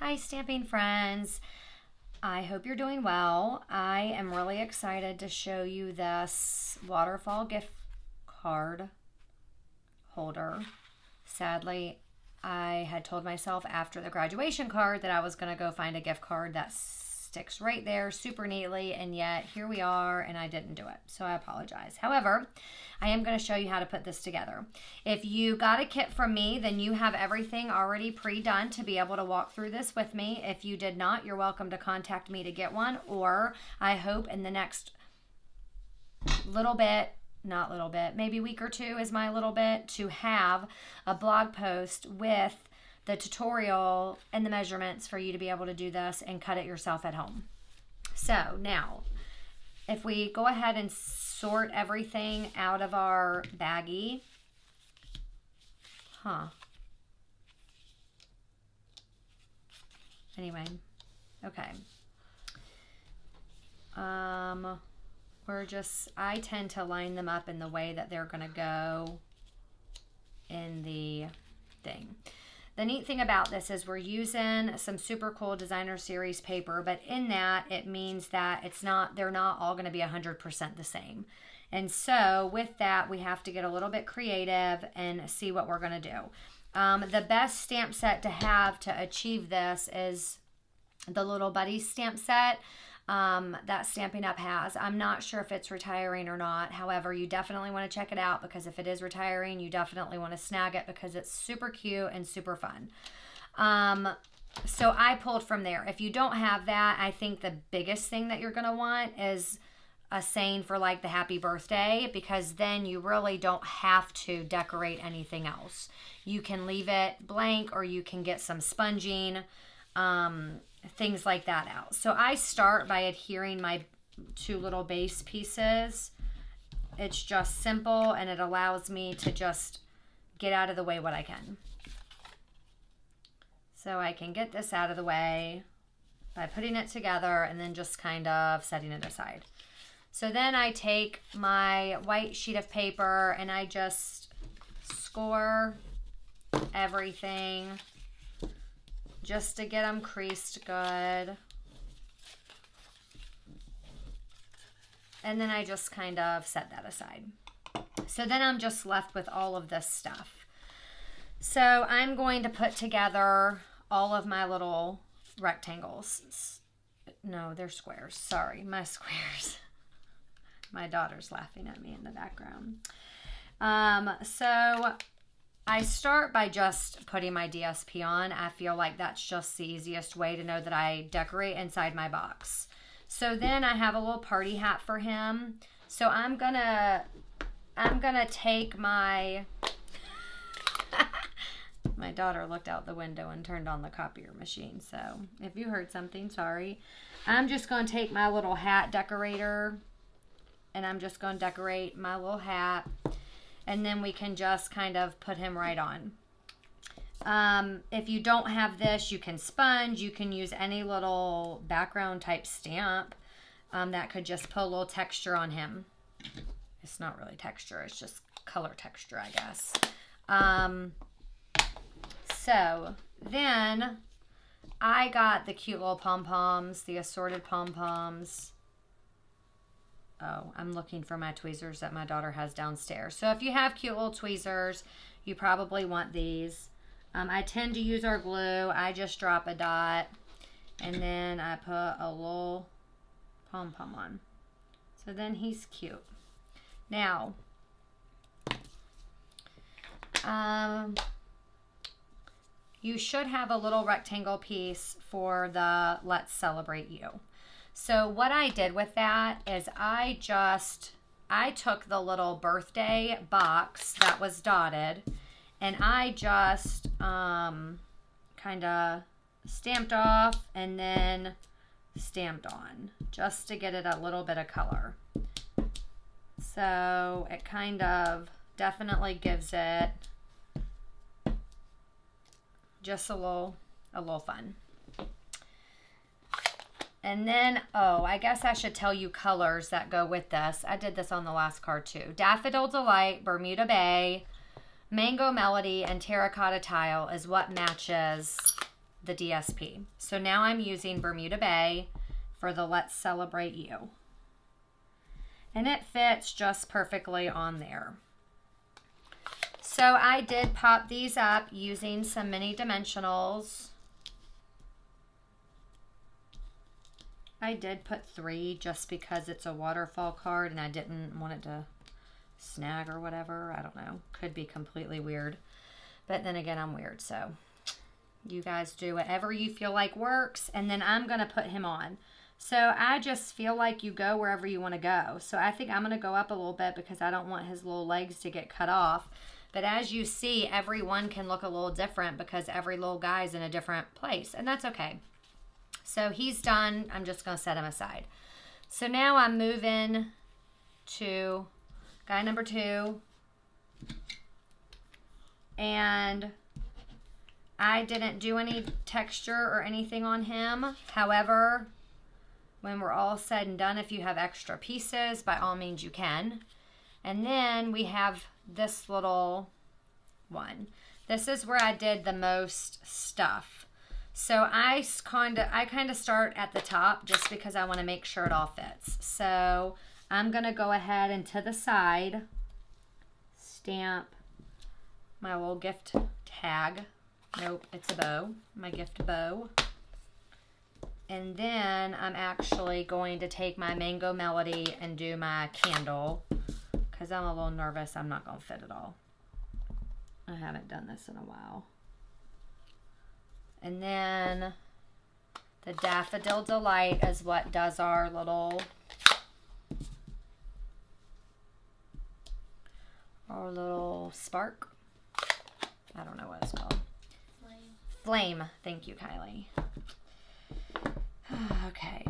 Hi, stamping friends. I hope you're doing well. I am really excited to show you this Waterfall gift card holder. Sadly, I had told myself after the graduation card that I was going to go find a gift card that sticks right there super neatly, and yet here we are and I didn't do it, so I apologize. However, I am going to show you how to put this together. If you got a kit from me, then you have everything already pre-done to be able to walk through this with me. If you did not, you're welcome to contact me to get one, or I hope in the next maybe week or two is my little bit, to have a blog post with the tutorial and the measurements for you to be able to do this and cut it yourself at home. So now, if we go ahead and sort everything out of our baggie. Anyway, okay. I tend to line them up in the way that they're going to go in the thing. The neat thing about this is we're using some super cool designer series paper, but in that it means that they're not all going to be 100% the same. And so with that, we have to get a little bit creative and see what we're going to do. The best stamp set to have to achieve this is the Little Buddies stamp set that Stampin' Up! Has. I'm not sure if it's retiring or not. However, you definitely want to check it out, because if it is retiring, you definitely want to snag it because it's super cute and super fun. So I pulled from there. If you don't have that, I think the biggest thing that you're going to want is a saying for like the happy birthday, because then you really don't have to decorate anything else. You can leave it blank, or you can get some sponging, things like that out. So I start by adhering my two little base pieces. It's just simple, and it allows me to just get out of the way what I can. So I can get this out of the way by putting it together and then just kind of setting it aside. So then I take my white sheet of paper and I just score everything just to get them creased good. And then I just kind of set that aside. So then I'm just left with all of this stuff. So I'm going to put together all of my little rectangles. No, they're squares. Sorry, my squares. My daughter's laughing at me in the background. So I start by just putting my DSP on. I feel like that's just the easiest way to know that I decorate inside my box. So then I have a little party hat for him. So I'm gonna take my my daughter looked out the window and turned on the copier machine. So if you heard something, sorry. I'm just gonna take my little hat decorator and I'm just gonna decorate my little hat. And then we can just kind of put him right on. If you don't have this, you can sponge. You can use any little background type stamp that could just put a little texture on him. It's not really texture. It's just color texture, I guess. So then I got the cute little pom-poms, the assorted pom-poms. Oh, I'm looking for my tweezers that my daughter has downstairs. So if you have cute little tweezers, you probably want these. I tend to use our glue. I just drop a dot, and then I put a little pom-pom on. So then he's cute. Now, you should have a little rectangle piece for the Let's Celebrate You. So what I did with that is I took the little birthday box that was dotted, and I just kind of stamped off and then stamped on just to get it a little bit of color. So it kind of definitely gives it just a little fun. And then, I guess I should tell you colors that go with this. I did this on the last card too. Daffodil Delight, Bermuda Bay, Mango Melody, and Terracotta Tile is what matches the DSP. So now I'm using Bermuda Bay for the Let's Celebrate You. And it fits just perfectly on there. So I did pop these up using some mini dimensionals. I did put 3 just because it's a waterfall card and I didn't want it to snag or whatever. I don't know. Could be completely weird. But then again, I'm weird. So you guys do whatever you feel like works. And then I'm going to put him on. So I just feel like you go wherever you want to go. So I think I'm going to go up a little bit because I don't want his little legs to get cut off. But as you see, every one can look a little different because every little guy's in a different place. And that's okay. So he's done. I'm just going to set him aside. So now I'm moving to guy number 2. And I didn't do any texture or anything on him. However, when we're all said and done, if you have extra pieces, by all means you can. And then we have this little one. This is where I did the most stuff. So I kind of start at the top just because I want to make sure it all fits. So I'm going to go ahead and to the side stamp my little gift tag. Nope, it's a bow. My gift bow. And then I'm actually going to take my Mango Melody and do my candle because I'm a little nervous I'm not going to fit it all. I haven't done this in a while. And then the Daffodil Delight is what does our little spark. I don't know what it's called. Flame. Thank you, Kylie. Okay.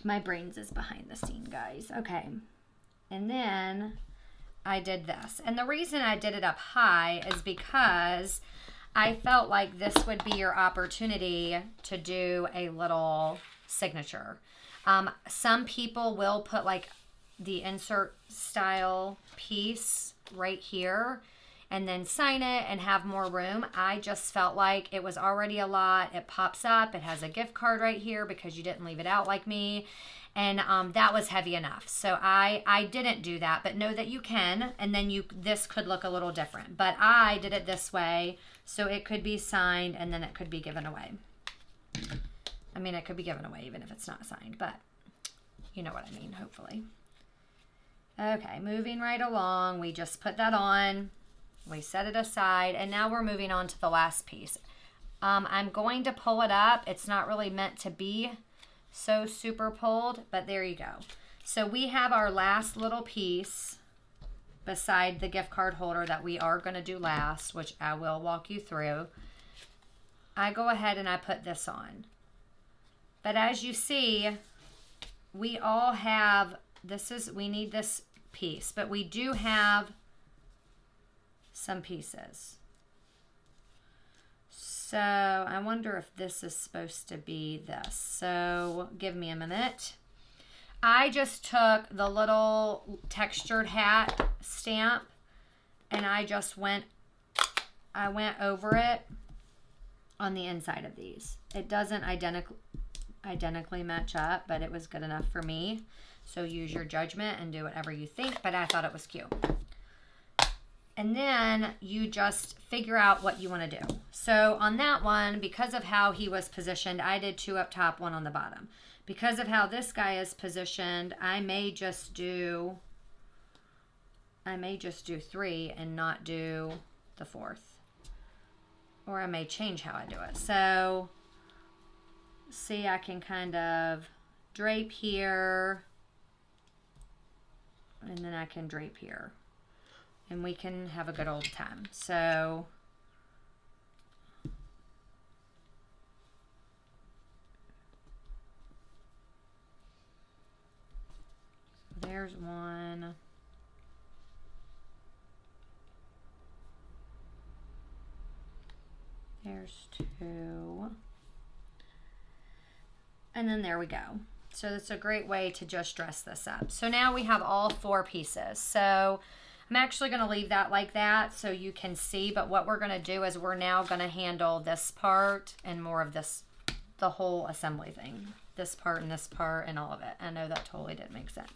My brains is behind the scene, guys. Okay. And then I did this. And the reason I did it up high is because I felt like this would be your opportunity to do a little signature. Some people will put like the insert style piece right here and then sign it and have more room. I just felt like it was already a lot. It pops up. It has a gift card right here because you didn't leave it out like me. And that was heavy enough. So I didn't do that, but know that you can. And then this could look a little different. But I did it this way so it could be signed and then it could be given away. I mean, it could be given away even if it's not signed, but you know what I mean, hopefully. Okay, moving right along. We just put that on. We set it aside, and now we're moving on to the last piece. I'm going to pull it up. It's not really meant to be so super pulled, but there you go. So we have our last little piece beside the gift card holder that we are going to do last, which I will walk you through. I go ahead and I put this on. But as you see, we all have, we need this piece, but we do have some pieces. So I wonder if this is supposed to be this. So give me a minute. I just took the little textured hat stamp and I went over it on the inside of these. It doesn't identically match up, but it was good enough for me. So use your judgment and do whatever you think, but I thought it was cute. And then you just figure out what you want to do. So on that one, because of how he was positioned, I did 2 up top, 1 on the bottom. Because of how this guy is positioned, I may just do 3 and not do the 4th. Or I may change how I do it. So see, I can kind of drape here and then I can drape here. And we can have a good old time. So there's 1. There's 2. And then there we go. So that's a great way to just dress this up. So now we have all 4 pieces. So I'm actually going to leave that like that so you can see, but what we're going to do is we're now going to handle this part and more of this, the whole assembly thing. This part and all of it. I know that totally didn't make sense.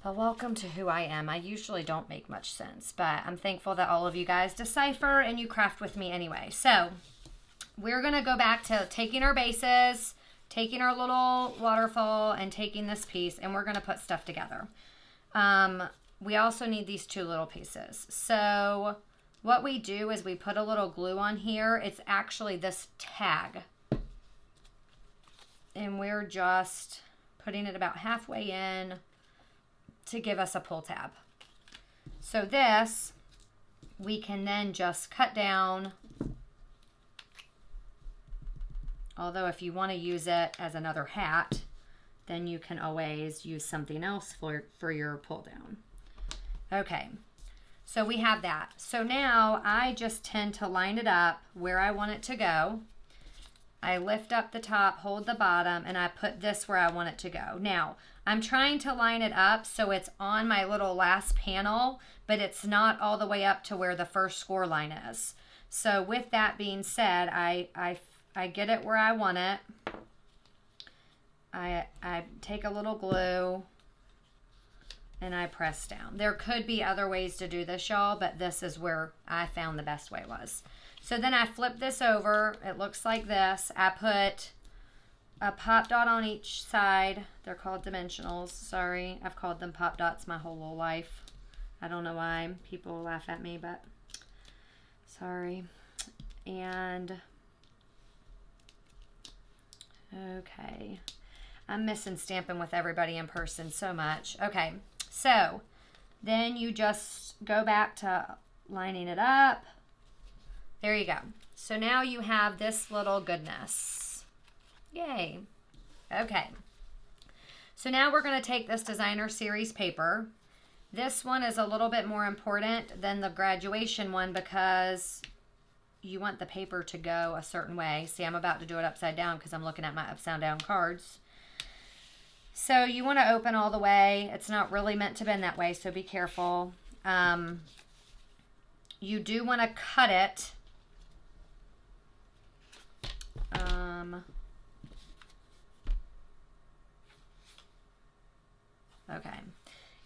Well, welcome to who I am. I usually don't make much sense, but I'm thankful that all of you guys decipher and you craft with me anyway. So we're going to go back to taking our bases, taking our little waterfall, and taking this piece, and we're going to put stuff together. We also need these two little pieces. So what we do is we put a little glue on here. It's actually this tag. And we're just putting it about halfway in to give us a pull tab. So this, we can then just cut down. Although if you want to use it as another hat, then you can always use something else for your pull down. Okay, so we have that. So now I just tend to line it up where I want it to go. I lift up the top, hold the bottom, and I put this where I want it to go. Now, I'm trying to line it up so it's on my little last panel, but it's not all the way up to where the first score line is. So with that being said, I get it where I want it. I take a little glue and I press down. There could be other ways to do this, y'all, but this is where I found the best way was. So then I flip this over. It looks like this. I put a pop dot on each side. They're called dimensionals. Sorry, I've called them pop dots my whole little life. I don't know why. People laugh at me, but sorry. And okay. I'm missing stamping with everybody in person so much. Okay, so then you just go back to lining it up. There you go. So now you have this little goodness. Yay. Okay. So now we're going to take this designer series paper. This one is a little bit more important than the graduation one because you want the paper to go a certain way. See, I'm about to do it upside down because I'm looking at my upside down cards. So you want to open all the way. It's not really meant to bend that way, so be careful. You do want to cut it. Okay.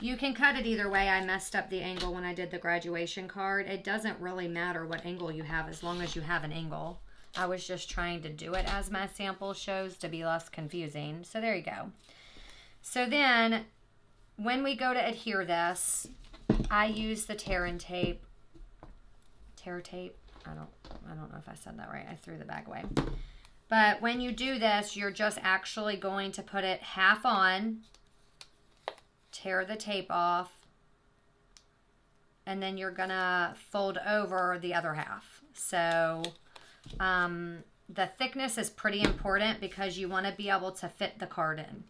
You can cut it either way. I messed up the angle when I did the graduation card. It doesn't really matter what angle you have as long as you have an angle. I was just trying to do it as my sample shows to be less confusing. So there you go. So then when we go to adhere this, I use the tear tape. I don't know if I said that right. I threw the bag away. But when you do this, you're just actually going to put it half on, tear the tape off, and then you're gonna fold over the other half. So the thickness is pretty important because you want to be able to fit the card in.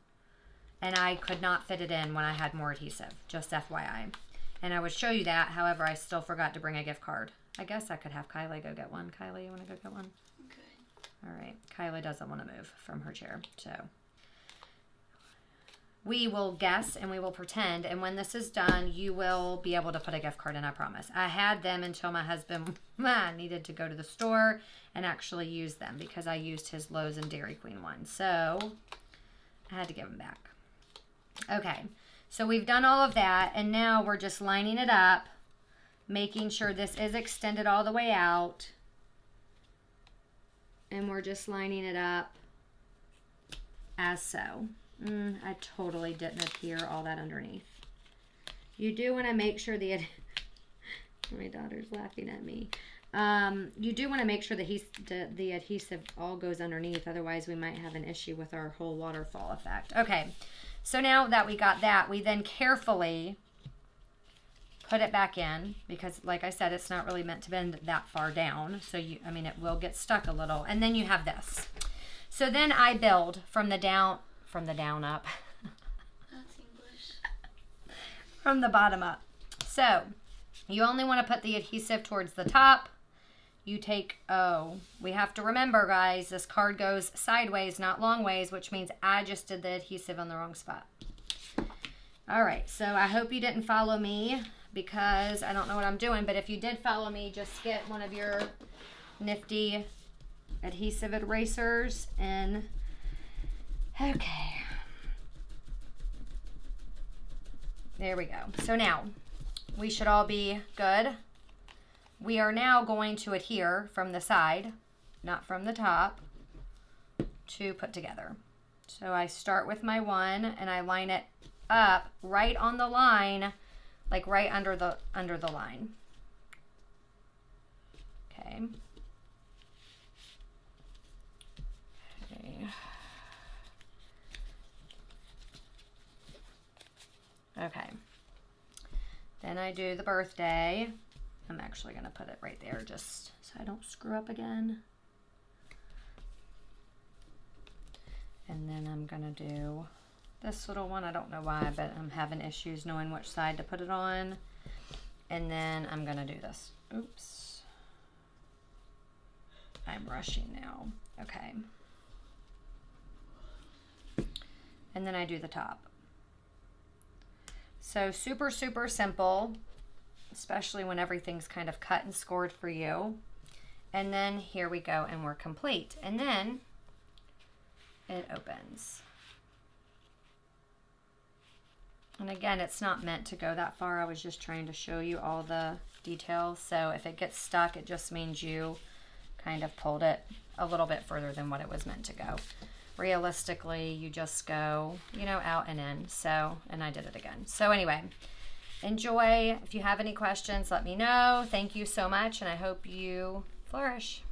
And I could not fit it in when I had more adhesive, just FYI. And I would show you that, however, I still forgot to bring a gift card. I guess I could have Kylie go get one. Kylie, you want to go get one? Okay. All right. Kylie doesn't want to move from her chair, so we will guess and we will pretend, and when this is done, you will be able to put a gift card in, I promise. I had them until my husband needed to go to the store and actually use them because I used his Lowe's and Dairy Queen one, so I had to give them back. Okay, so we've done all of that, and now we're just lining it up, making sure this is extended all the way out, and we're just lining it up as so. I totally didn't adhere all that underneath. You do want to make sure my daughter's laughing at me. You do want to make sure the adhesive all goes underneath, otherwise we might have an issue with our whole waterfall effect. Okay, so now that we got that, we then carefully put it back in because, like I said, it's not really meant to bend that far down. So it will get stuck a little. And then you have this. So then I build from the down up. That's English. From the bottom up. So you only want to put the adhesive towards the top. You take, we have to remember, guys, this card goes sideways, not long ways, which means I just did the adhesive on the wrong spot. All right, so I hope you didn't follow me, because I don't know what I'm doing, but if you did follow me, just get one of your nifty adhesive erasers and okay. There we go. So now we should all be good. We are now going to adhere from the side, not from the top, to put together. So I start with my one and I line it up right on the line, like right under the line. Okay. Okay. Then I do the birthday. I'm actually going to put it right there just so I don't screw up again. And then I'm going to do this little one. I don't know why, but I'm having issues knowing which side to put it on. And then I'm going to do this. Oops. I'm rushing now. Okay. And then I do the top. So super, super simple, especially when everything's kind of cut and scored for you. And then here we go and we're complete. And then it opens. And again, it's not meant to go that far. I was just trying to show you all the details. So if it gets stuck, it just means you kind of pulled it a little bit further than what it was meant to go. Realistically, you just go, you know, out and in. So, and I did it again. So anyway, enjoy. If you have any questions, let me know. Thank you so much, and I hope you flourish.